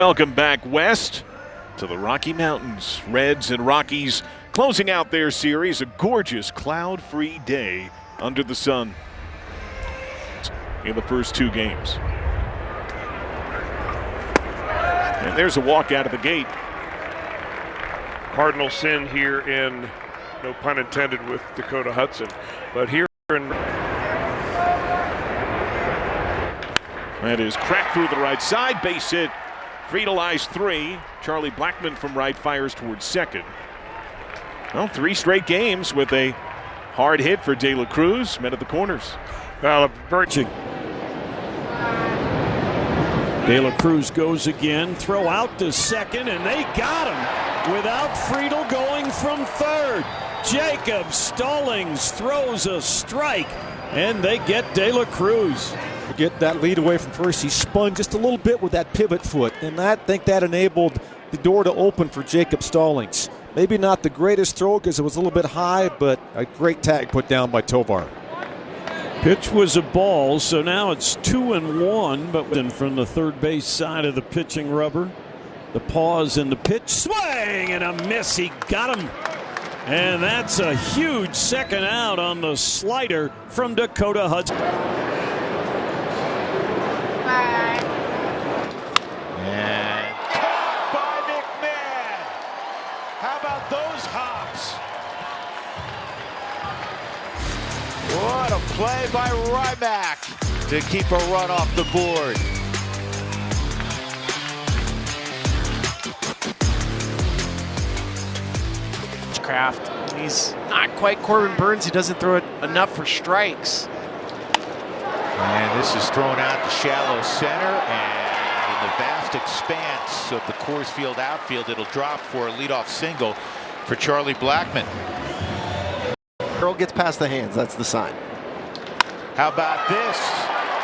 Welcome back west to the Rocky Mountains. Reds and Rockies closing out their series. A gorgeous cloud-free day under the sun in the first two games. And there's a walk out of the gate. Cardinal sin here in, no pun intended, with Dakota Hudson. But here in... That is cracked through the right side. Base hit. Friedel eyes three. Charlie Blackmon from right fires towards second. Well, 3 straight games with a hard hit for De La Cruz. Men at the corners. Well, De La Cruz goes again. Throw out to second, and they got him without Friedel going from third. Jacob Stallings throws a strike, and they get De La Cruz. Get that lead away from first. He spun just a little bit with that pivot foot, and I think that enabled the door to open for Jacob Stallings. Maybe not the greatest throw because it was a little bit high, but a great tag put down by Tovar. Pitch was a ball, so now it's 2-1, but then from the third base side of the pitching rubber. The pause in the pitch, swing and a miss. He got him. And that's a huge second out on the slider from Dakota Hudson. And caught by McMahon. How about those hops? What a play by Ryback to keep a run off the board. Craft. He's not quite Corbin Burns. He doesn't throw it enough for strikes. And this is thrown out to shallow center, and in the vast expanse of the Coors Field outfield, it'll drop for a leadoff single for Charlie Blackmon. Girl gets past the hands. That's the sign. How about this?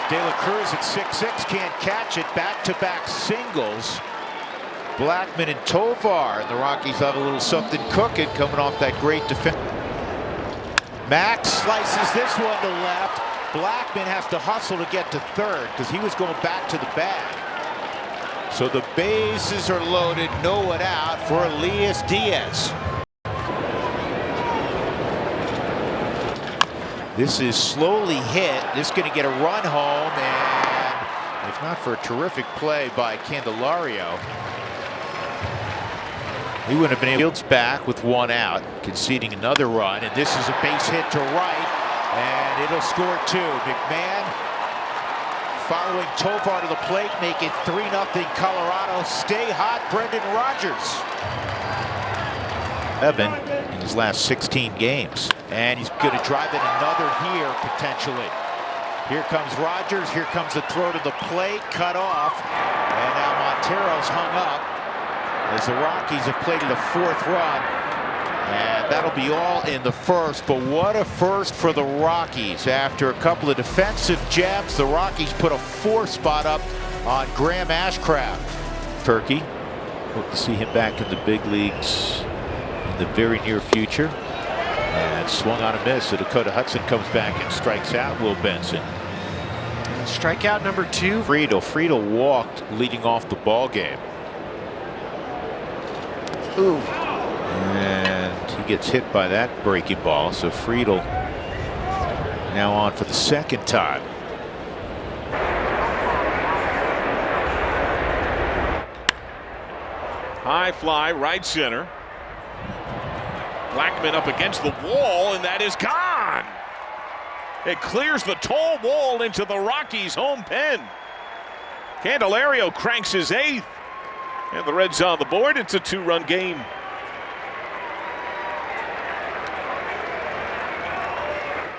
De La Cruz at 6'6" can't catch it. Back-to-back singles. Blackmon and Tovar, and the Rockies have a little something cooking coming off that great defense. Max slices this one to left. Blackmon has to hustle to get to third because he was going back to the bag. So the bases are loaded, no one out for Elias Diaz. This is slowly hit. This is going to get a run home, and if not for a terrific play by Candelario, he wouldn't have been able to back with one out, conceding another run, and this is a base hit to right, and it'll score 2. McMahon following Tovar to the plate, make it 3-0 Colorado. Stay hot, Brendan Rodgers. 7 in his last 16 games, and he's going to drive in another here potentially. Here comes Rodgers, here comes the throw to the plate, cut off, and now Montero's hung up as the Rockies have played the 4th run, and that'll be all in the first. But what a first for the Rockies. After a couple of defensive jabs, the Rockies put a 4th spot up on Graham Ashcraft. Turkey, hope to see him back in the big leagues in the very near future. And swung on a miss, so Dakota Hudson comes back and strikes out Will Benson. Strikeout number 2. Friedel walked leading off the ball game. Ooh. And he gets hit by that breaking ball, so Friedel now on for the 2nd time. High fly, right center. Blackmon up against the wall, and that is gone. It clears the tall wall into the Rockies' home pen. Candelario cranks his 8th, and the Reds on the board. It's a 2-run game.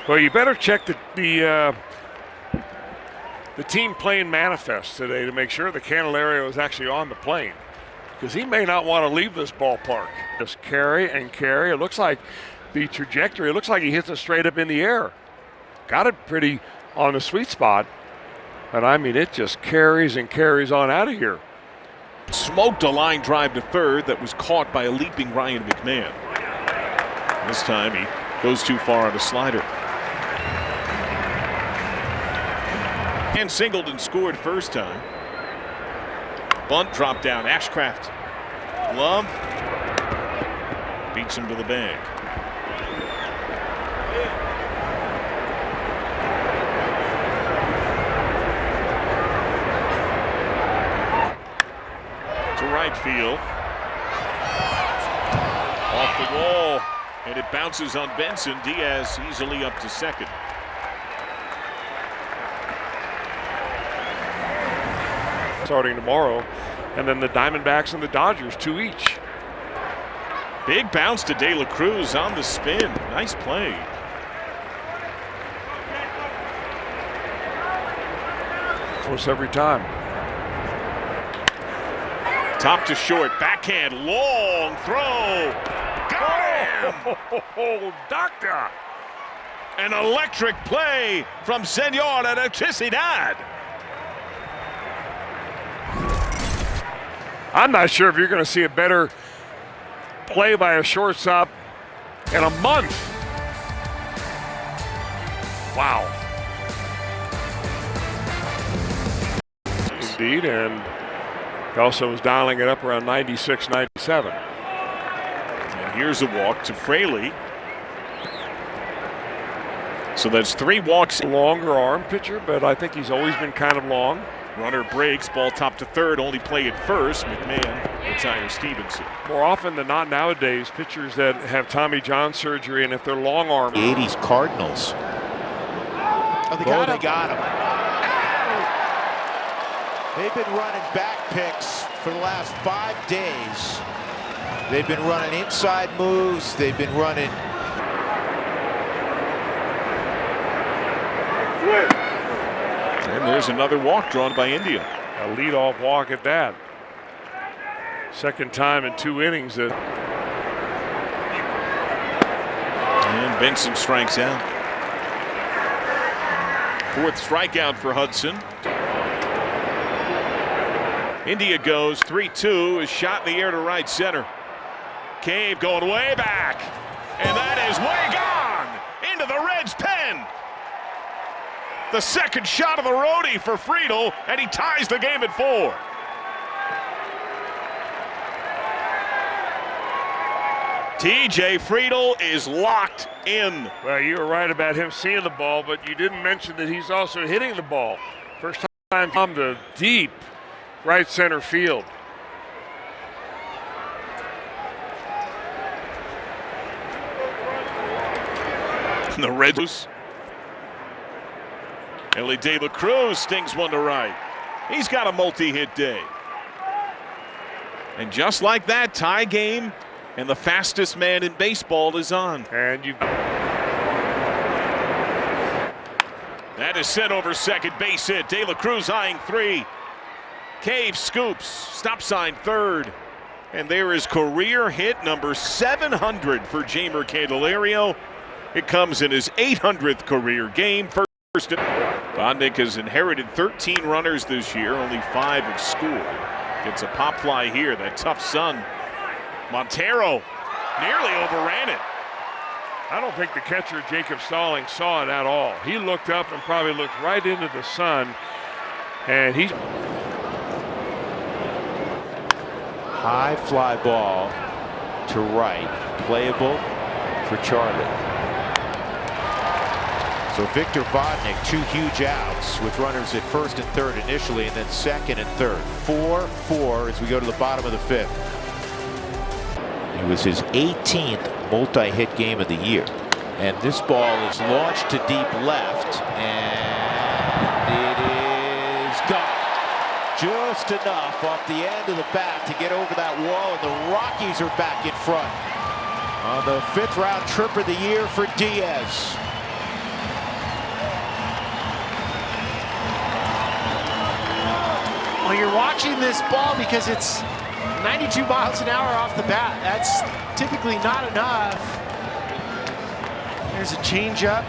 Well, you better check the team plane manifest today to make sure that Candelario is actually on the plane, because he may not want to leave this ballpark. Just carry and carry. It looks like the trajectory, it looks like he hits it straight up in the air. Got it pretty on the sweet spot, but I mean, it just carries and carries on out of here. Smoked a line drive to third that was caught by a leaping Ryan McMahon. This time he goes too far on a slider. And singled and scored first time. Bunt drop down. Ashcraft. Glove. Beats him to the bag. To right field. Off the wall. And it bounces on Benson. Diaz easily up to second. Starting tomorrow. And then the Diamondbacks and the Dodgers, 2 each. Big bounce to De La Cruz on the spin. Nice play. Almost every time. Top to short, backhand, long throw. Got him! Oh, doctor! An electric play from Senor Electricidad. I'm not sure if you're going to see a better play by a shortstop in a month. Wow. Indeed, and he also was dialing it up around 96, 97. And here's a walk to Fraley. So that's 3 walks. Longer arm pitcher, but I think he's always been kind of long. Runner breaks, ball top to third, only play at first. McMahon retires Stevenson. More often than not nowadays, pitchers that have Tommy John surgery, and if they're long arm. 80s Cardinals. Oh, they got him. They've been running back picks for the last 5 days. They've been running inside moves. They've been running. And there's another walk drawn by India. A leadoff walk at that. Second time in 2 innings that. And Benson strikes out. 4th strikeout for Hudson. India goes 3-2, is shot in the air to right center. Cave going way back. And that is way gone into the Reds' pen. The second shot of the roadie for Friedel, and he ties the game at 4. TJ Friedel is locked in. Well, you were right about him seeing the ball, but you didn't mention that he's also hitting the ball. First time from the deep right center field. The Reds. Ellie De La Cruz stings one to right. He's got a multi-hit day. And just like that, tie game, and the fastest man in baseball is on. And you. That is sent over second, base hit. De La Cruz eyeing 3. Cave scoops, stop sign third. And there is career hit number 700 for Jeimer Candelario. It comes in his 800th career game. First, Bodnick has inherited 13 runners this year, only 5 have scored. Gets a pop fly here, that tough sun. Montero nearly overran it. I don't think the catcher, Jacob Stallings, saw it at all. He looked up and probably looked right into the sun. And he's. High fly ball to right. Playable for Charlie. So Victor Vodnik, 2 huge outs with runners at first and third initially, and then second and third. 4-4 as we go to the bottom of the 5th. It was his 18th multi-hit game of the year. And this ball is launched to deep left, and it is gone. Just enough off the end of the bat to get over that wall, and the Rockies are back in front on the 5th round trip of the year for Diaz. Well, you're watching this ball because it's 92 miles an hour off the bat. That's typically not enough. There's a changeup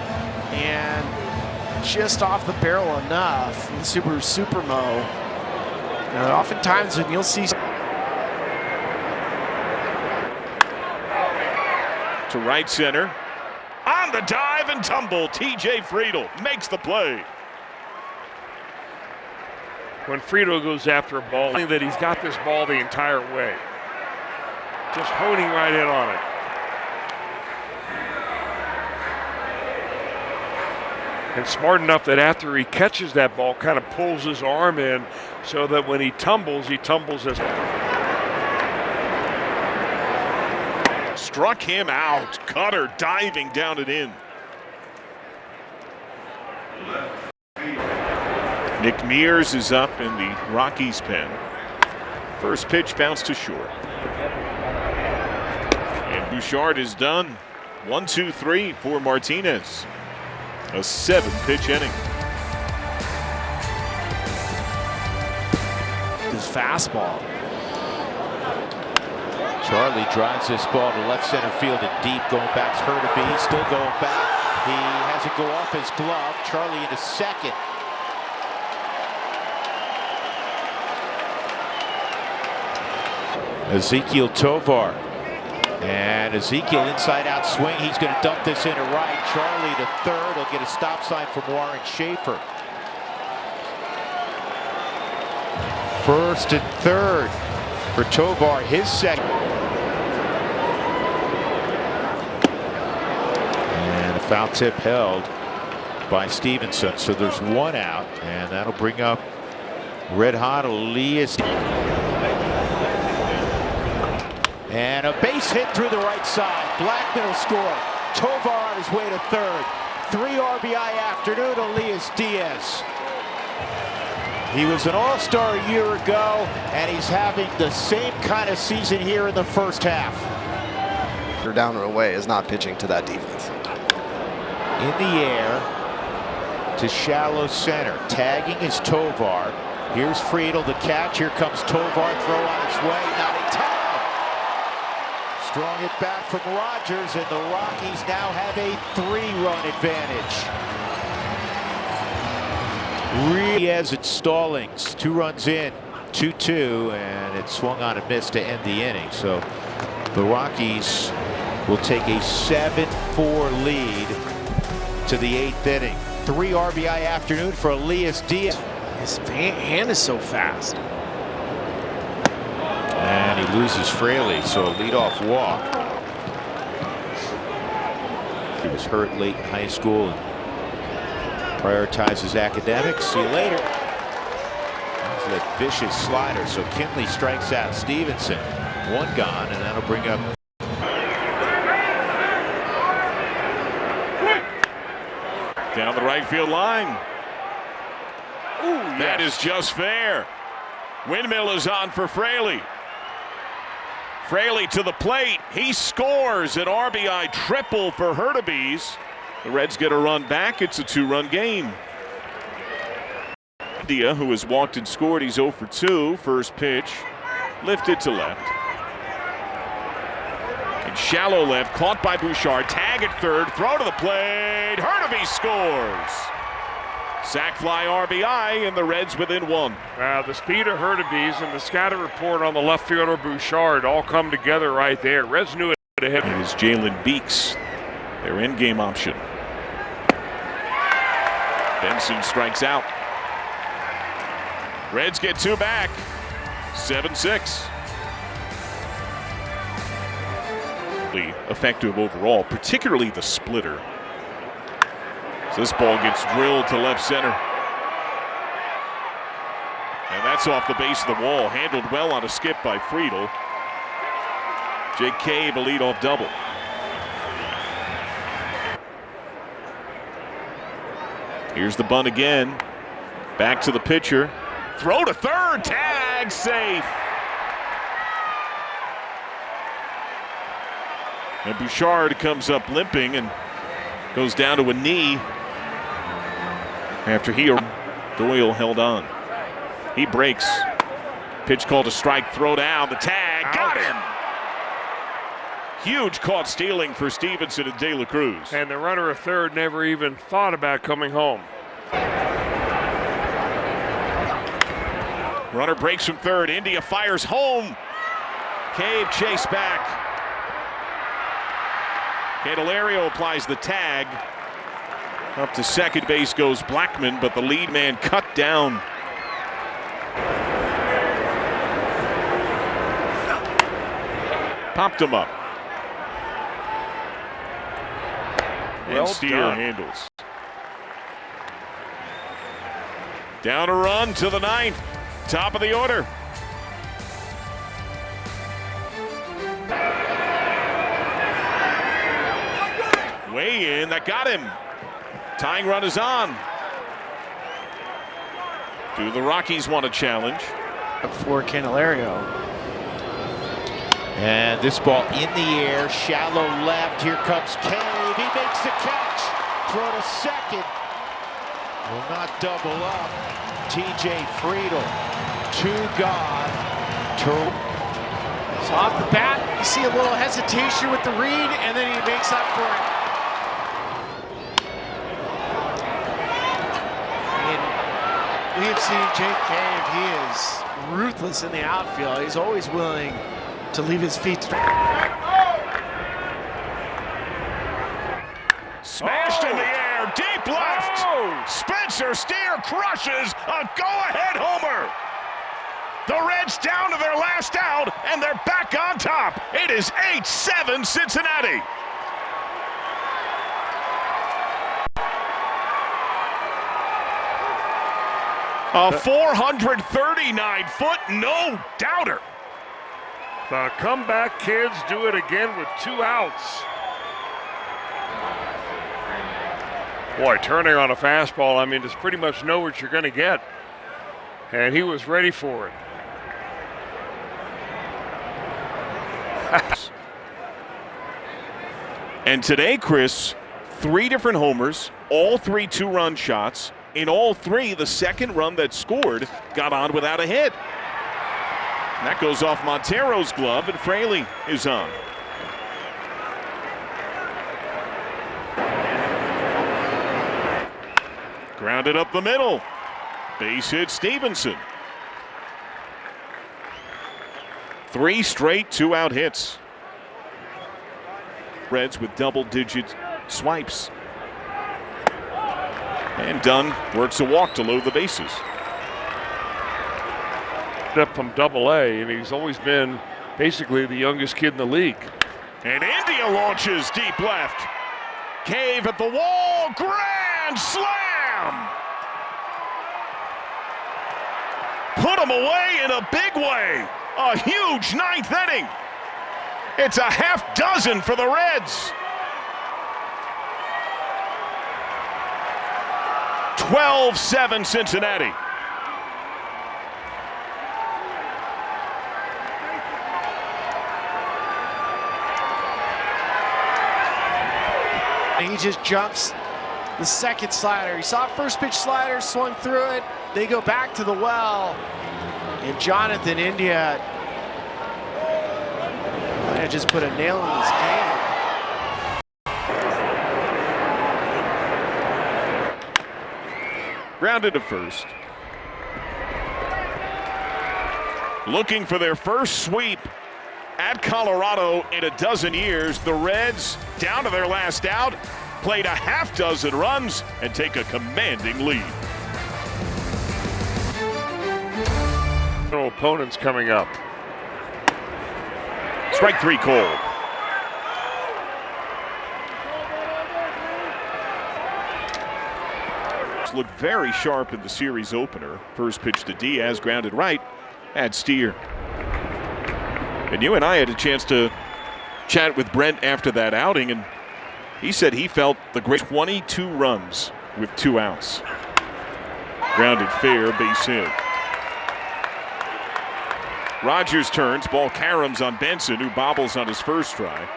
and just off the barrel enough. Super Mo. Oftentimes when you'll see. To right center. On the dive and tumble, TJ Friedel makes the play. when Friedel goes after a ball, that he's got this ball the entire way. Just honing right in on it. And smart enough that after he catches that ball, kind of pulls his arm in so that when he tumbles as Struck him out. Cutter diving down and in. Nick Mears is up in the Rockies pen. First pitch bounced to short. And Bouchard is done. 1-2-3 for Martinez. A 7-pitch inning. His fastball. Charlie drives this ball to left center field and deep, going back to Hurtubise, still going back. He has it go off his glove. Charlie into second. Ezekiel Tovar. And Ezekiel inside out swing. He's going to dump this into right. Charlie to third. He'll get a stop sign from Warren Schaefer. First and third for Tovar, his second. And a foul tip held by Stevenson. So there's one out, and that'll bring up red hot Elias. And a base hit through the right side. Blackman will score. Tovar on his way to third. 3 RBI afternoon, Elias Diaz. He was an all-star a year ago, and he's having the same kind of season here in the first half. Down and away is not pitching to that defense. In the air to shallow center. Tagging is Tovar. Here's Friedel, the catch. Here comes Tovar, throw on its way. Not in time. Strong it back from Rogers, and the Rockies now have a 3-run advantage. Diaz at Stallings, 2 runs in, 2-2, and it swung on and missed to end the inning. So the Rockies will take a 7-4 lead to the 8th inning. 3 RBI afternoon for Elias Diaz. His hand is so fast. And he loses Fraley, so a leadoff walk. He was hurt late in high school and prioritizes academics. See you later. That's that vicious slider, so Kinley strikes out Stevenson. 1 gone, and that'll bring up. Down the right field line. Ooh, yes. That is just fair. Windmill is on for Fraley. Fraley to the plate. He scores an RBI triple for Hurtubise. The Reds get a run back. It's a 2-run game. Dia, who has walked and scored, he's 0 for 2. First pitch, lifted to left. And shallow left, caught by Bouchard. Tag at third, throw to the plate. Hurtubise scores. Sac fly RBI, and the Reds within 1. The speed of Hurtubise and the scouting report on the left fielder Bouchard all come together right there. Reds knew it ahead. It is Jalen Beeks, their in-game option. Benson strikes out. Reds get 2 back. 7-6. Effective overall, particularly the splitter. So this ball gets drilled to left center. And that's off the base of the wall. Handled well on a skip by Friedel. Jake Cave, a leadoff double. Here's the bunt again. Back to the pitcher. Throw to third. Tag safe. And Bouchard comes up limping and goes down to a knee after Doyle held on. He breaks. Pitch called a strike. Throw down. The tag. Got him. Huge caught stealing for Stevenson and De La Cruz. And the runner at third never even thought about coming home. Runner breaks from third. India fires home. Cave chase back. Candelario applies the tag. Up to second base goes Blackman, but the lead man cut down Popped him up. Well And Steer done. handles. Down a run to the ninth. Top of the order. Way in, that got him. Tying run is on. Do the Rockies want a challenge? For Candelario. And this ball in the air, shallow left. Here comes Cave. He makes the catch. Throw to second. Will not double up. TJ Friedel. Two gone. So off the bat, you see a little hesitation with the read, and then he makes up for it. We have seen Jake Cave. He is ruthless in the outfield. He's always willing to leave his feet. Smashed in the air, deep left. Spencer Steer crushes a go-ahead homer. The Reds down to their last out, and they're back on top. It is 8-7 Cincinnati. A 439-foot no-doubter. The comeback kids do it again with 2 outs. Boy, turning on a fastball, I mean, just pretty much know what you're going to get. And he was ready for it. And today, Chris, 3 different homers, all 3 two-run shots. In all 3, the second run that scored got on without a hit. And that goes off Montero's glove, and Fraley is on. Grounded up the middle. Base hit Stevenson. 3 straight 2-out hits. Reds with double-digit swipes. And Dunn works a walk to load the bases. Up from Double-A, and he's always been basically the youngest kid in the league. And India launches deep left. Cave at the wall, grand slam! Put him away in a big way. A huge 9th inning. It's a half dozen for the Reds. 12-7 Cincinnati. And he just jumps the second slider. He saw first pitch slider, swung through it. They go back to the well. And Jonathan India just put a nail in this game. Grounded to first. Looking for their first sweep at Colorado in a dozen years. The Reds, down to their last out, played a half dozen runs and take a commanding lead. Opponents coming up. Strike 3 called. Looked very sharp in the series opener. First pitch to Diaz, grounded right at Steer. And you and I had a chance to chat with Brent after that outing, and he said he felt the great 22 runs with 2 outs. Grounded fair, base hit. Rogers turns, ball caroms on Benson, who bobbles on his first try.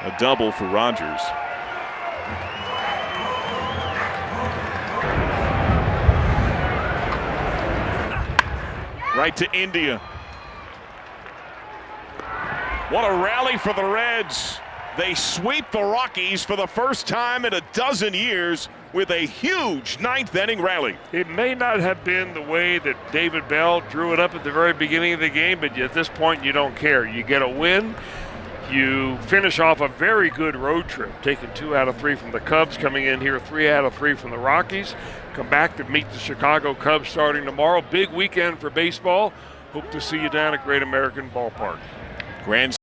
A double for Rogers. Right to India. What a rally for the Reds. They sweep the Rockies for the first time in a dozen years with a huge 9th inning rally. It may not have been the way that David Bell drew it up at the very beginning of the game, but at this point you don't care. You get a win. You finish off a very good road trip, taking 2 out of 3 from the Cubs, coming in here 3 out of 3 from the Rockies. Come back to meet the Chicago Cubs starting tomorrow. Big weekend for baseball. Hope to see you down at Great American Ballpark. Grand